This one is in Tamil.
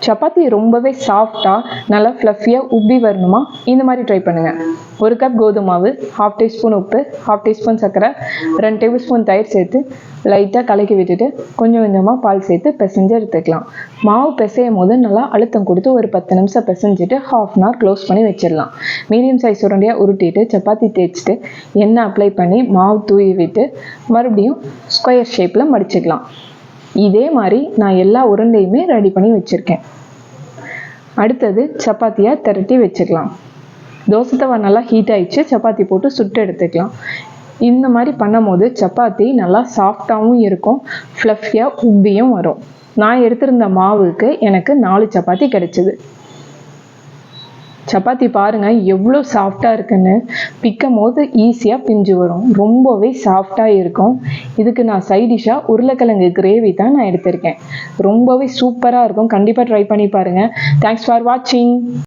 சப்பாத்தி ரொம்பவே சாஃப்டாக நல்லா ஃப்ளஃபியாக உப்பி வரணுமா இந்த மாதிரி ட்ரை பண்ணுங்கள். 1 கப் கோதுமை மாவு, 1/2 டீஸ்பூன் உப்பு, 1/2 டீஸ்பூன் சர்க்கரை, 2 டேபிள் ஸ்பூன் தயிர் சேர்த்து லைட்டாக கலக்கி விட்டுட்டு கொஞ்சம் கொஞ்சமாக பால் சேர்த்து பிசைஞ்சு எடுத்துக்கலாம். மாவு பிசையும் போது நல்லா அழுத்தம் கொடுத்து ஒரு 10 நிமிஷம் பிசைஞ்சிட்டு 1/2 hour க்ளோஸ் பண்ணி வச்சிடலாம். மீடியம் சைஸ் உருண்டையாக உருட்டிட்டு சப்பாத்தி தேய்ச்சிட்டு எண்ணெய் அப்ளை பண்ணி மாவு தூவி விட்டு மறுபடியும் ஸ்கொயர் ஷேப்பில் மடிச்சுக்கலாம். இதே மாதிரி நான் எல்லா உருண்டையுமே ரெடி பண்ணி வச்சுருக்கேன். அடுத்தது சப்பாத்தியை திரட்டி வச்சுக்கலாம். தோசை தவா நல்லா ஹீட் ஆகிடுச்சு, சப்பாத்தி போட்டு சுட்டு எடுத்துக்கலாம். இந்த மாதிரி பண்ணும் போது சப்பாத்தி நல்லா சாஃப்டாகவும் இருக்கும், ஃப்ளஃபியாக உப்பியும் வரும். நான் எடுத்திருந்த மாவுக்கு எனக்கு 4 சப்பாத்தி கிடைச்சிது. சப்பாத்தி பாருங்கள் எவ்வளோ சாஃப்டாக இருக்குன்னு. பிக்கும் போது ஈஸியாக பிஞ்சு வரும், ரொம்பவே சாஃப்டாக இருக்கும். இதுக்கு நான் சைட் டிஷ்ஷாக உருளைக்கிழங்கு கிரேவி தான் நான் எடுத்திருக்கேன். ரொம்பவே சூப்பராக இருக்கும். கண்டிப்பாக ட்ரை பண்ணி பாருங்கள். தேங்க்ஸ் ஃபார் வாட்சிங்.